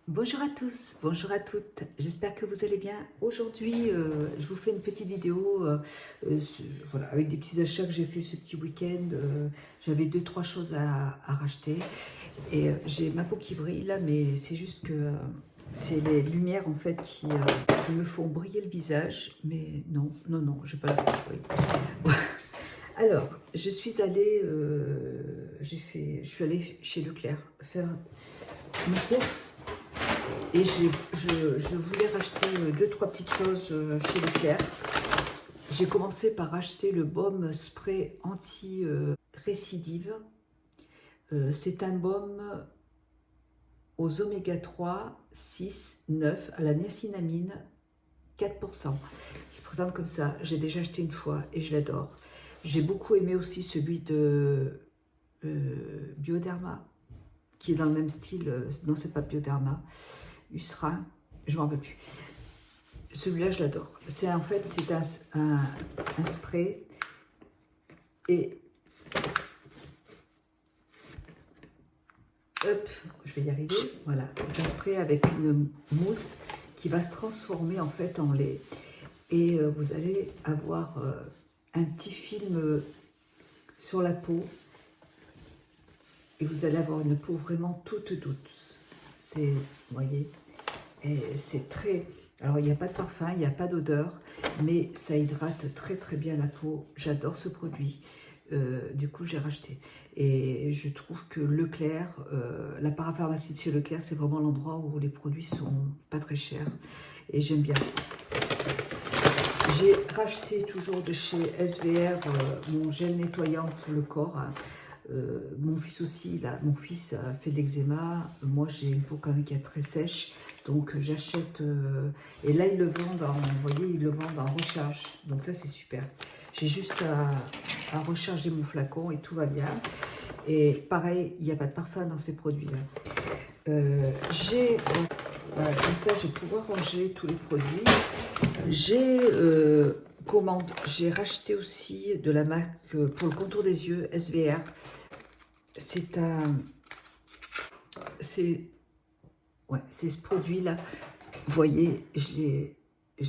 Bonjour à tous, bonjour à toutes, j'espère que vous allez bien. Aujourd'hui, je vous fais une petite vidéo voilà, avec des petits achats que j'ai fait ce petit week-end. J'avais deux, trois choses à racheter et j'ai ma peau qui brille là, mais c'est juste que c'est les lumières en fait qui me font briller le visage. Mais non, non, non, je n'ai pas la peau qui brille. Alors, je suis allée, je suis allée chez Leclerc faire mes courses. Et je voulais racheter deux, trois petites choses chez Leclerc. J'ai commencé par acheter le baume spray anti-récidive. C'est un baume aux oméga 3, 6, 9, à la niacinamide, 4%. Il se présente comme ça. J'ai déjà acheté une fois et je l'adore. J'ai beaucoup aimé aussi celui de Bioderma, qui est dans le même style. Non, c'est pas Bioderma. Usra, je ne m'en rappelle plus. Celui-là, je l'adore. C'est en fait, c'est un spray et hop, je vais y arriver. Voilà, c'est un spray avec une mousse qui va se transformer en fait en lait et vous allez avoir un petit film sur la peau et vous allez avoir une peau vraiment toute douce. C'est, vous voyez, et c'est très... Alors, il n'y a pas de parfum, il n'y a pas d'odeur, mais ça hydrate très très bien la peau. J'adore ce produit. Du coup, j'ai racheté. Et je trouve que Leclerc, la parapharmacie de chez Leclerc, c'est vraiment l'endroit où les produits sont pas très chers. Et j'aime bien. J'ai racheté toujours de chez SVR mon gel nettoyant pour le corps. Hein. Mon fils aussi, là, mon fils a fait de l'eczéma. Moi, j'ai une peau quand même qui est très sèche. Donc, j'achète... et là, ils le vendent en... Vous voyez, ils le vendent en recharge. Donc, ça, c'est super. J'ai juste à recharger mon flacon et tout va bien. Et pareil, il n'y a pas de parfum dans ces produits-là. Voilà, comme ça, je vais pouvoir ranger tous les produits. J'ai racheté aussi de la marque pour le contour des yeux, SVR. C'est ce produit-là. Vous voyez, je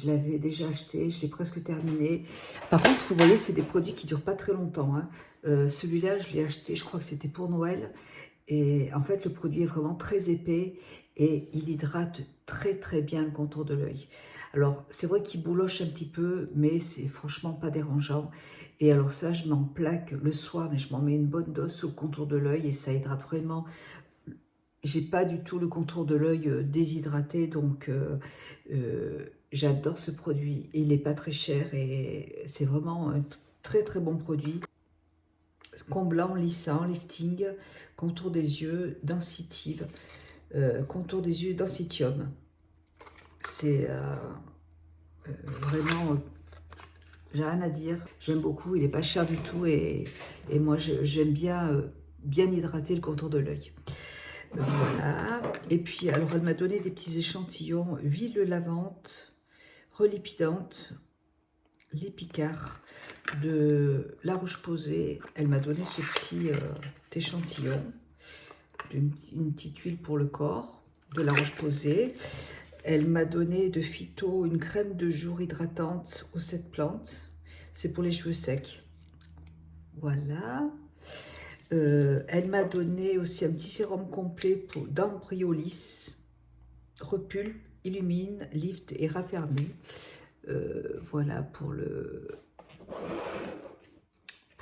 l'avais déjà acheté, je l'ai presque terminé. Par contre, vous voyez, c'est des produits qui ne durent pas très longtemps. Hein. Celui-là, je l'ai acheté, je crois que c'était pour Noël. Et en fait, le produit est vraiment très épais et il hydrate très très bien le contour de l'œil. Alors, c'est vrai qu'il bouloche un petit peu, mais c'est franchement pas dérangeant. Et alors ça, je m'en plaque le soir, mais je m'en mets une bonne dose au contour de l'œil et ça hydrate vraiment. J'ai pas du tout le contour de l'œil déshydraté, donc j'adore ce produit. Il n'est pas très cher et c'est vraiment un très très bon produit. Comblant, lissant, lifting, contour des yeux, densitive, contour des yeux, densitium. C'est vraiment, j'ai rien à dire. J'aime beaucoup, il n'est pas cher du tout et moi j'aime bien, bien hydrater le contour de l'œil. Voilà. Et puis, alors, elle m'a donné des petits échantillons. Huile lavante, relipidante, Lipicard de La Roche-Posay. Elle m'a donné ce petit échantillon. Une petite huile pour le corps de La Roche-Posay. Elle m'a donné de Phyto une crème de jour hydratante aux 7 plantes. C'est pour les cheveux secs. Voilà. Elle m'a donné aussi un petit sérum complet d'Ambryolis, repulpe, illumine, lift et raffermit. Voilà pour le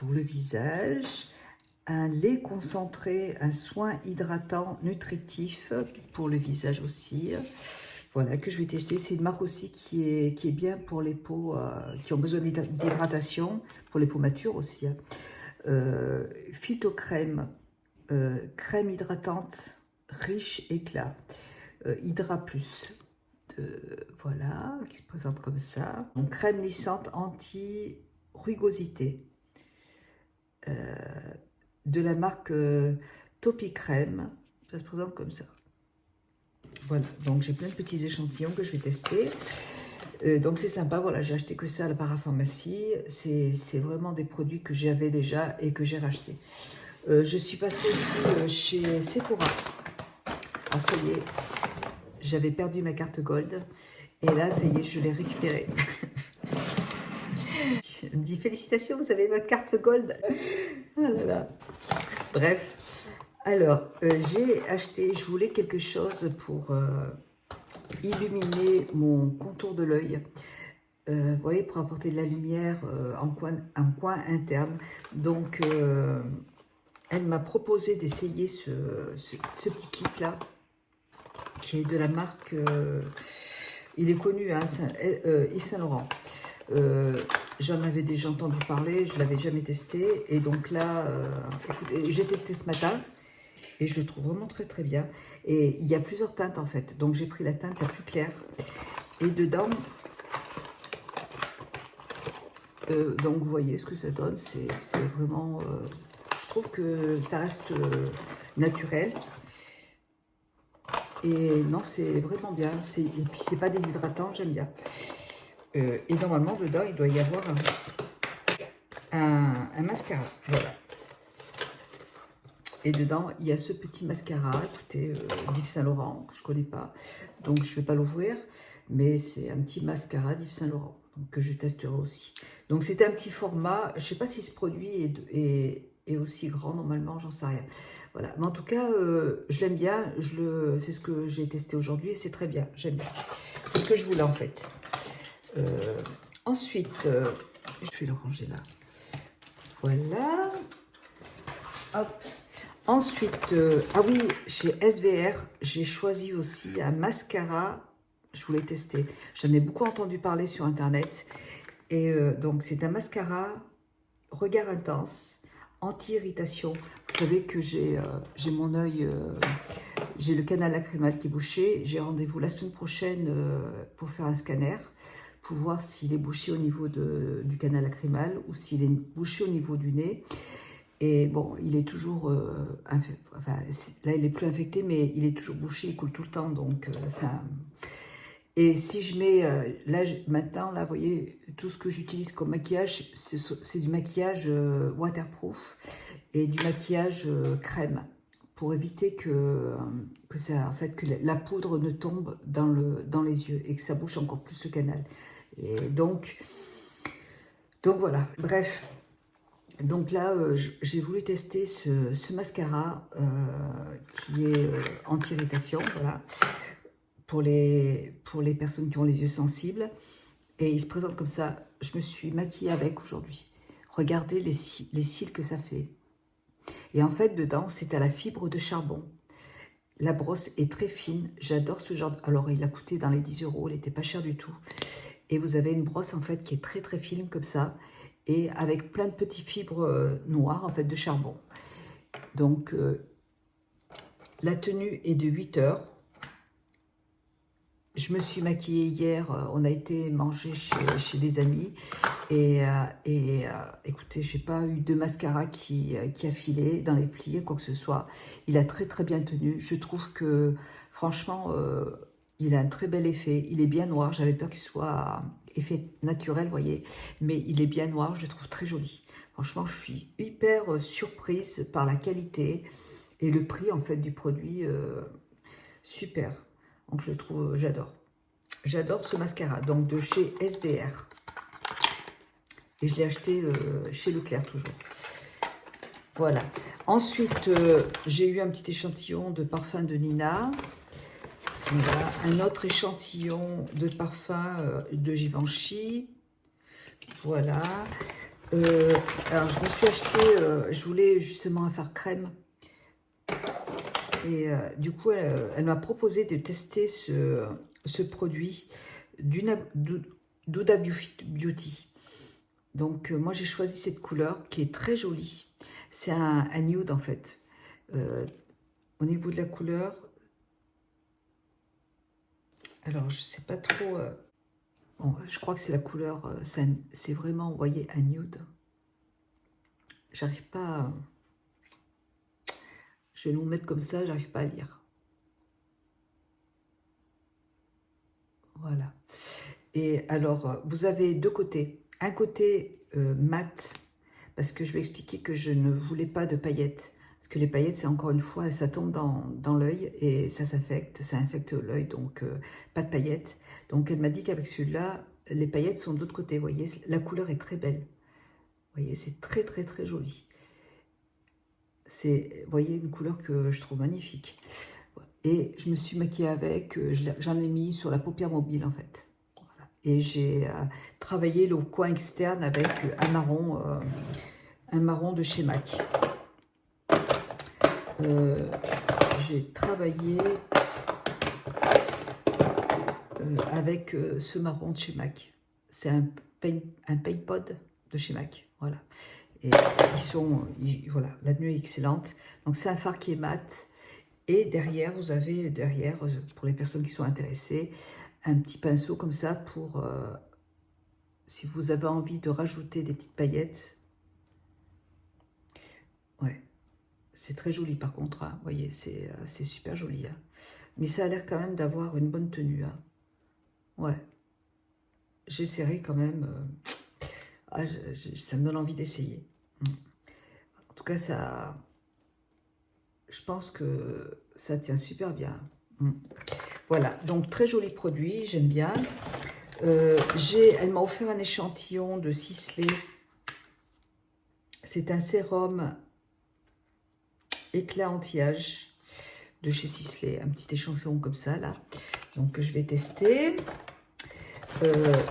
visage. Un lait concentré, un soin hydratant nutritif pour le visage aussi. Voilà, que je vais tester. C'est une marque aussi qui est bien pour les peaux qui ont besoin d'hydratation, pour les peaux matures aussi. Hein. Phytocrème, crème hydratante riche éclat, Hydra Plus, voilà, qui se présente comme ça. Donc, crème lissante anti-rugosité de la marque Topicrème, ça se présente comme ça. Voilà, donc j'ai plein de petits échantillons que je vais tester. Donc c'est sympa, voilà, j'ai acheté que ça à la parapharmacie. C'est vraiment des produits que j'avais déjà et que j'ai rachetés. Je suis passée aussi chez Sephora. Ah, ça y est, j'avais perdu ma carte Gold. Et là, ça y est, je l'ai récupérée. Je me dis félicitations, vous avez votre carte Gold. Ah là là. Bref. Alors, j'ai acheté, je voulais quelque chose pour illuminer mon contour de l'œil. Vous voyez, pour apporter de la lumière en coin interne. Donc, elle m'a proposé d'essayer ce petit kit-là, qui est de la marque, il est connu, hein, Yves Saint Laurent. J'en avais déjà entendu parler, je ne l'avais jamais testé. Et donc là, écoutez, j'ai testé ce matin. Et je le trouve vraiment très très bien. Et il y a plusieurs teintes en fait. Donc j'ai pris la teinte la plus claire. Et dedans, donc vous voyez ce que ça donne. C'est vraiment, je trouve que ça reste naturel. Et non, c'est vraiment bien. Et puis c'est pas déshydratant, j'aime bien. Et normalement dedans, il doit y avoir un mascara. Voilà. Et dedans, il y a ce petit mascara, écoutez, d'Yves Saint Laurent, que je ne connais pas. Donc, je ne vais pas l'ouvrir. Mais c'est un petit mascara d'Yves Saint Laurent, donc, que je testerai aussi. Donc, c'est un petit format. Je ne sais pas si ce produit est aussi grand, normalement, j'en sais rien. Voilà. Mais en tout cas, je l'aime bien. C'est ce que j'ai testé aujourd'hui et c'est très bien. J'aime bien. C'est ce que je voulais, en fait. Ensuite, je vais le ranger là. Voilà. Hop. Ensuite, ah oui, chez SVR, j'ai choisi aussi un mascara. Je voulais tester. J'en ai beaucoup entendu parler sur Internet. Et donc, c'est un mascara regard intense, anti-irritation. Vous savez que j'ai mon œil, j'ai le canal lacrymal qui est bouché. J'ai rendez-vous la semaine prochaine pour faire un scanner, pour voir s'il est bouché au niveau du canal lacrymal ou s'il est bouché au niveau du nez. Et bon, il est toujours, enfin, là il est plus infecté, mais il est toujours bouché, il coule tout le temps, donc ça... Et si je mets, là maintenant, là vous voyez, tout ce que j'utilise comme maquillage, c'est du maquillage waterproof et du maquillage crème, pour éviter que ça, en fait, que la poudre ne tombe dans les yeux et que ça bouche encore plus le canal. Et donc voilà, bref. Donc là, j'ai voulu tester ce mascara qui est anti-irritation, voilà, pour les personnes qui ont les yeux sensibles. Et il se présente comme ça. Je me suis maquillée avec aujourd'hui. Regardez les cils que ça fait. Et en fait, dedans, c'est à la fibre de charbon. La brosse est très fine. J'adore ce genre. Alors, il a coûté dans les 10 €. Il n'était pas cher du tout. Et vous avez une brosse, en fait, qui est très, très fine comme ça. Et avec plein de petites fibres noires, en fait, de charbon. Donc, la tenue est de 8 heures. Je me suis maquillée hier, on a été manger chez des amis. Et écoutez, j'ai pas eu de mascara qui a filé dans les plis, quoi que ce soit. Il a très, très bien tenu. Je trouve que, franchement, il a un très bel effet. Il est bien noir. J'avais peur qu'il soit effet naturel, vous voyez. Mais il est bien noir. Je le trouve très joli. Franchement, je suis hyper surprise par la qualité et le prix, en fait, du produit. Super. Donc, je le trouve, j'adore. J'adore ce mascara. Donc, de chez SVR. Et je l'ai acheté chez Leclerc, toujours. Voilà. Ensuite, j'ai eu un petit échantillon de parfum de Nina. Voilà, un autre échantillon de parfum de Givenchy. Voilà. Alors, je me suis acheté, je voulais justement un fard crème. Et du coup, elle m'a proposé de tester ce produit d'Huda Beauty. Donc, moi, j'ai choisi cette couleur qui est très jolie. C'est un nude, en fait. Au niveau de la couleur, alors, je sais pas trop... bon, je crois que c'est la couleur... c'est vraiment, vous voyez, un nude. J'arrive pas à... Je vais nous mettre comme ça, j'arrive pas à lire. Voilà. Et alors, vous avez deux côtés. Un côté mat, parce que je vais expliquer que je ne voulais pas de paillettes. Parce que les paillettes, c'est encore une fois, ça tombe dans l'œil et ça infecte l'œil, donc pas de paillettes. Donc elle m'a dit qu'avec celui-là, les paillettes sont de l'autre côté, vous voyez, la couleur est très belle. Vous voyez, c'est très très très joli. C'est, vous voyez, une couleur que je trouve magnifique. Et je me suis maquillée avec, j'en ai mis sur la paupière mobile en fait. Voilà. Et j'ai travaillé le coin externe avec un marron de chez MAC. J'ai travaillé avec ce marron de chez MAC. C'est un paint pod de chez MAC. Voilà. Et voilà, la tenue est excellente. Donc c'est un fard qui est mat. Et derrière, vous avez, pour les personnes qui sont intéressées, un petit pinceau comme ça pour, si vous avez envie de rajouter des petites paillettes. Ouais, c'est très joli par contre, hein. Vous voyez, c'est super joli. Hein. Mais ça a l'air quand même d'avoir une bonne tenue. Hein. Ouais, j'essaierai quand même. Ça me donne envie d'essayer. En tout cas, je pense que ça tient super bien. Voilà, donc très joli produit, j'aime bien. Elle m'a offert un échantillon de Sisley. C'est un sérum éclat anti-âge de chez Sisley. Un petit échantillon comme ça, là. Donc, je vais tester.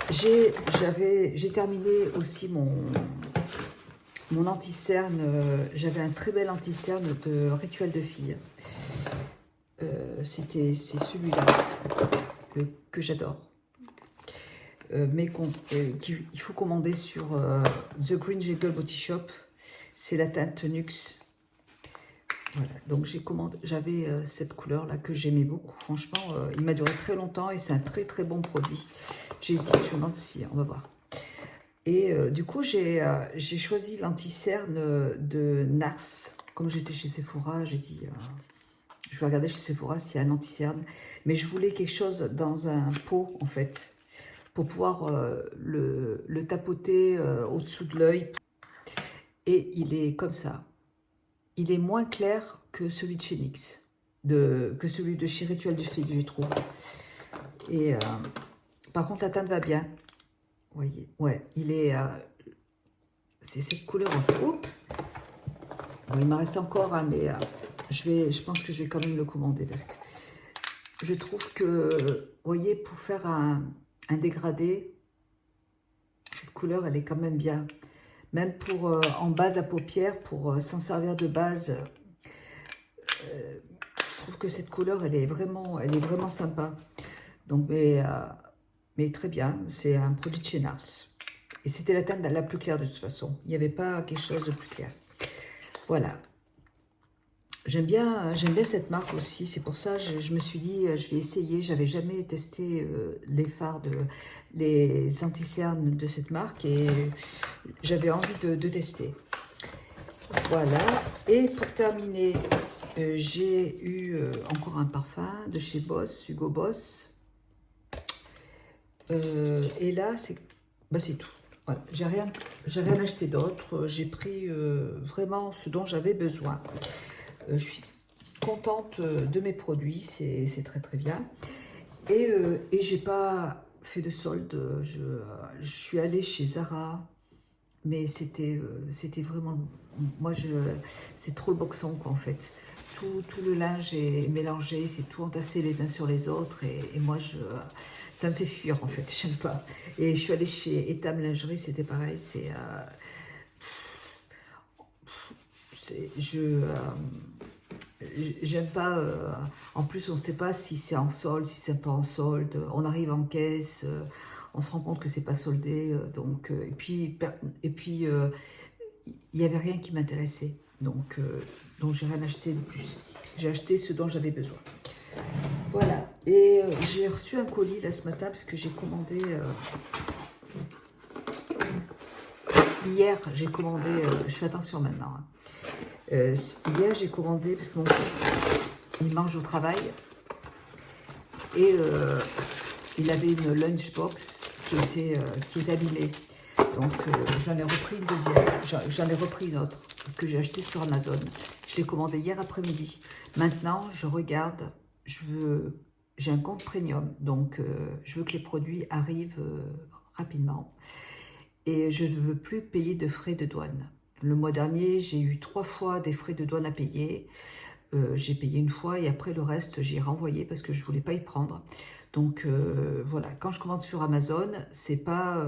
J'ai terminé aussi mon anti-cerne. J'avais un très bel anti-cerne de Rituel de Fille. C'est celui-là que j'adore. Mais il faut commander sur The Green Jiggle Body Shop. C'est la teinte Nuxe. Voilà, donc j'avais cette couleur-là que j'aimais beaucoup. Franchement, il m'a duré très longtemps et c'est un très très bon produit. J'hésite, je me demande si, on va voir. Et du coup, j'ai choisi l'anti-cerne de Nars. Comme j'étais chez Sephora, j'ai dit, je vais regarder chez Sephora s'il y a un anti-cerne. Mais je voulais quelque chose dans un pot, en fait, pour pouvoir le tapoter au-dessous de l'œil. Et il est comme ça. Il est moins clair que celui de chez NYX, que celui de chez Rituel de Fille, je trouve. Et par contre, la teinte va bien. Vous voyez, ouais, c'est cette couleur. Oups. Bon, il m'en reste encore, hein, mais je pense que je vais quand même le commander parce que je trouve que, vous voyez, pour faire un dégradé, cette couleur, elle est quand même bien. Même pour en base à paupières, pour s'en servir de base, je trouve que cette couleur, elle est vraiment sympa. Donc, mais très bien, c'est un produit de chez Nars. Et c'était la teinte la plus claire de toute façon. Il n'y avait pas quelque chose de plus clair. Voilà. J'aime bien cette marque aussi. C'est pour ça que je me suis dit, je vais essayer. J'avais jamais testé les fards, les anti-cernes de cette marque. Et j'avais envie de tester. Voilà. Et pour terminer, j'ai eu encore un parfum de chez Boss, Hugo Boss. Et là, c'est tout. Voilà. J'ai rien acheté d'autre. J'ai pris vraiment ce dont j'avais besoin. Je suis contente de mes produits, c'est très très bien. Et j'ai pas fait de solde. Je suis allée chez Zara, mais c'était vraiment, moi c'est trop le boxon quoi en fait. Tout le linge est mélangé, c'est tout entassé les uns sur les autres et moi ça me fait fuir en fait, j'aime pas. Et je suis allée chez Etam Lingerie, c'était pareil, j'aime pas, en plus on ne sait pas si c'est en solde, si c'est pas en solde, on arrive en caisse, on se rend compte que c'est pas soldé, donc, et puis il n'y avait rien qui m'intéressait, donc j'ai rien acheté de plus, j'ai acheté ce dont j'avais besoin. Voilà, et j'ai reçu un colis là ce matin parce que j'ai commandé, hier j'ai commandé, je fais attention maintenant, hein. Hier, j'ai commandé, parce que mon fils, il mange au travail, et il avait une lunchbox qui était abîmée. Donc, j'en ai repris une deuxième, j'en ai repris une autre, que j'ai achetée sur Amazon. Je l'ai commandé hier après-midi. Maintenant, je regarde, j'ai un compte premium, donc je veux que les produits arrivent rapidement. Et je ne veux plus payer de frais de douane. Le mois dernier, j'ai eu 3 fois des frais de douane à payer. J'ai payé une fois et après le reste, j'ai renvoyé parce que je ne voulais pas y prendre. Donc voilà, quand je commande sur Amazon, c'est pas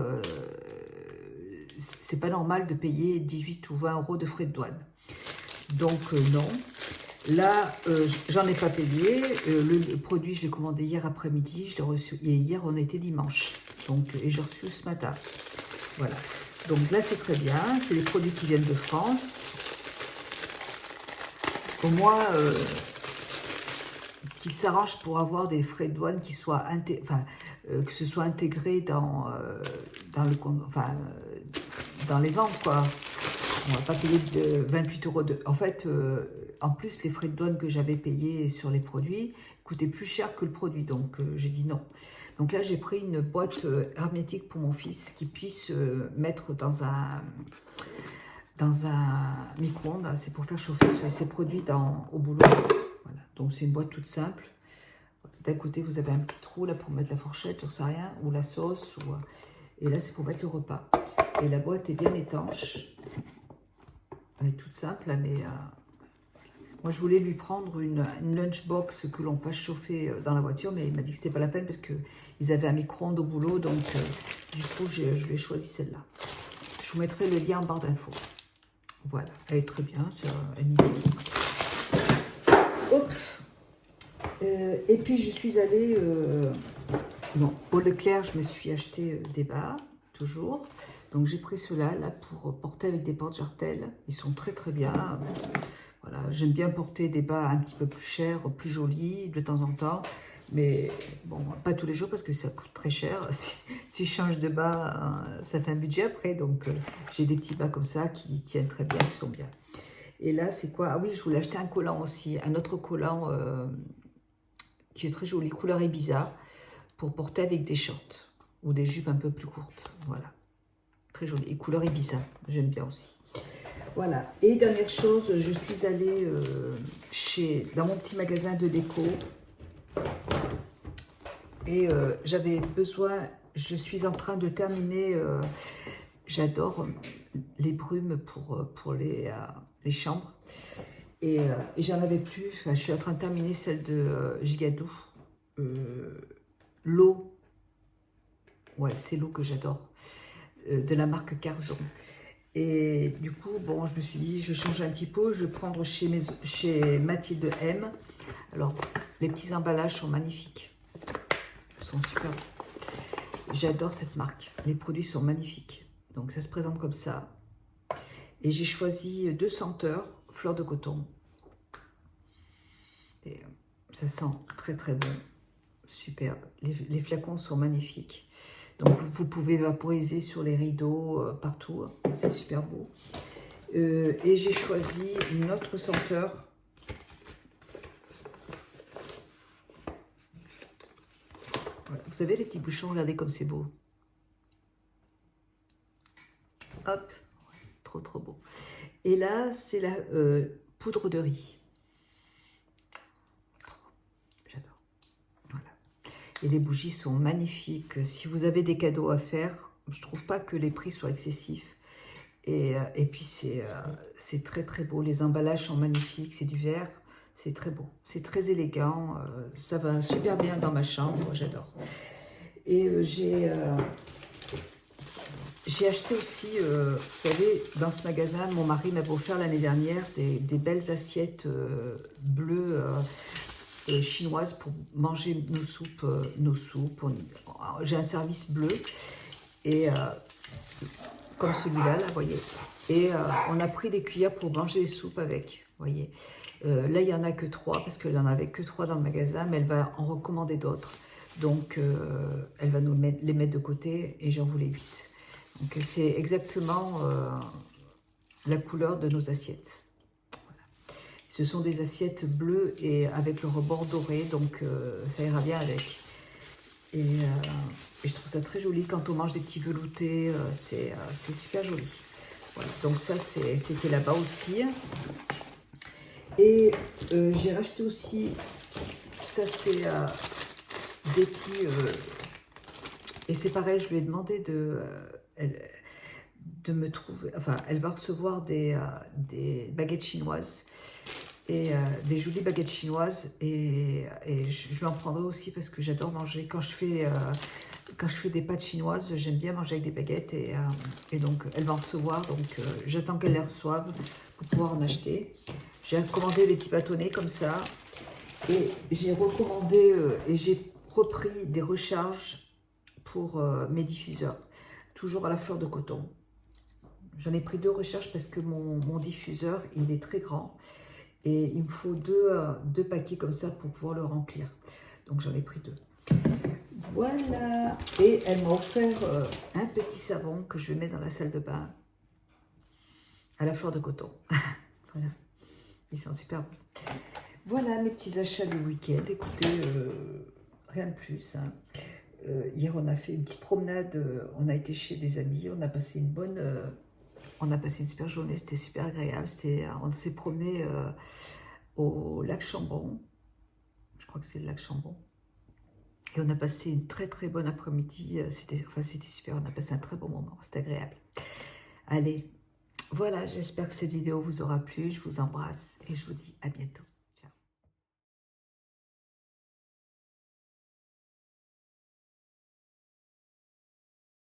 normal de payer 18 ou 20 euros de frais de douane. Donc non. Là, j'en ai pas payé. Le produit, je l'ai commandé hier après-midi. Je l'ai reçu. Et hier, on était dimanche. Donc, et j'ai reçu ce matin. Voilà. Donc là, c'est très bien. C'est les produits qui viennent de France. Au moins, qu'ils s'arrangent pour avoir des frais de douane qui soient que ce soit intégré dans les ventes, quoi. On ne va pas payer de 28 euros de... En fait, en plus, les frais de douane que j'avais payés sur les produits coûtaient plus cher que le produit. Donc, j'ai dit non. Donc là, j'ai pris une boîte hermétique pour mon fils qui puisse mettre dans un micro-ondes. C'est pour faire chauffer ses produits au boulot. Voilà. Donc, c'est une boîte toute simple. D'un côté, vous avez un petit trou là pour mettre la fourchette, j'en sais rien, ou la sauce. Et là, c'est pour mettre le repas. Et la boîte est bien étanche. Elle est toute simple, là, mais moi, je voulais lui prendre une lunchbox que l'on fasse chauffer dans la voiture, mais il m'a dit que c'était pas la peine parce qu'ils avaient un micro-ondes au boulot, donc du coup, je lui ai choisi celle-là. Je vous mettrai le lien en barre d'infos. Voilà, elle est très bien, c'est un niveau. Hop. Et puis, je suis allée au Leclerc, je me suis acheté des bas, toujours. Donc, j'ai pris ceux-là là, pour porter avec des porte-jartelles. Ils sont très, très bien. Voilà, j'aime bien porter des bas un petit peu plus chers, plus jolis de temps en temps. Mais bon, pas tous les jours parce que ça coûte très cher. Si je change de bas, ça fait un budget après. Donc, j'ai des petits bas comme ça qui tiennent très bien, qui sont bien. Et là, c'est quoi? Ah oui, je voulais acheter un collant aussi. Un autre collant qui est très joli, couleur Ibiza, pour porter avec des shorts ou des jupes un peu plus courtes. Voilà. Très joli. Et couleur Ibiza, j'aime bien aussi. Voilà. Et dernière chose, je suis allée dans mon petit magasin de déco. Et j'avais besoin, je suis en train de terminer, j'adore les brumes pour les chambres. Et j'en avais plus, je suis en train de terminer celle de Gigadou. L'eau, ouais, c'est l'eau que j'adore, de la marque Carzon. Et du coup, bon, je me suis dit, je change un petit peu, je vais prendre chez Mathilde M. Alors, les petits emballages sont magnifiques. Ils sont super beaux. J'adore cette marque. Les produits sont magnifiques. Donc, ça se présente comme ça. Et j'ai choisi 2 senteurs, fleurs de coton. Et ça sent très, très bon. Superbe. Les flacons sont magnifiques. Donc, vous pouvez vaporiser sur les rideaux, partout. C'est super beau. Et j'ai choisi une autre senteur. Voilà. Vous savez, les petits bouchons, regardez comme c'est beau. Hop. Trop, trop beau. Et là, c'est la poudre de riz. Et les bougies sont magnifiques. Si vous avez des cadeaux à faire, je ne trouve pas que les prix soient excessifs. Et puis, c'est très, très beau. Les emballages sont magnifiques. C'est du verre. C'est très beau. C'est très élégant. Ça va super bien dans ma chambre. J'adore. Et j'ai acheté aussi, vous savez, dans ce magasin, mon mari m'avait offert l'année dernière des belles assiettes bleues chinoise pour manger nos soupes. J'ai un service bleu et comme celui-là, là, vous voyez. Et on a pris des cuillères pour manger les soupes avec, vous voyez. Là, il n'y en a que 3 parce qu'elle n'en avait que 3 dans le magasin, mais elle va en recommander d'autres. Donc, elle va nous les mettre de côté et j'en voulais 8. Donc, c'est exactement la couleur de nos assiettes. Ce sont des assiettes bleues et avec le rebord doré, donc ça ira bien avec. Et je trouve ça très joli quand on mange des petits veloutés, c'est super joli. Voilà, donc ça c'était là-bas aussi. Et j'ai racheté aussi, ça c'est des petits, et c'est pareil, je lui ai demandé de me trouver, enfin elle va recevoir des baguettes chinoises, et des jolies baguettes chinoises, et je lui en prendrai aussi parce que j'adore manger. Quand je fais des pâtes chinoises, j'aime bien manger avec des baguettes, et donc elle va en recevoir, donc j'attends qu'elle les reçoive pour pouvoir en acheter. J'ai commandé des petits bâtonnets comme ça, et j'ai recommandé et j'ai repris des recharges pour mes diffuseurs, toujours à la fleur de coton. J'en ai pris 2 recharges parce que mon diffuseur, il est très grand. Et il me faut deux paquets comme ça pour pouvoir le remplir. Donc j'en ai pris 2. Voilà. Et elle m'a offert un petit savon que je vais mettre dans la salle de bain à la fleur de coton. Voilà. Ils sont super bons. Voilà mes petits achats du week-end. Écoutez, rien de plus. Hein. Hier, on a fait une petite promenade. On a été chez des amis. On a passé une bonne... on a passé une super journée. C'était super agréable. On s'est promené... au lac Chambon, je crois que c'est le lac Chambon, et on a passé une très très bonne après-midi, c'était super, on a passé un très bon moment, c'était agréable. Allez, voilà, j'espère que cette vidéo vous aura plu, je vous embrasse et je vous dis à bientôt.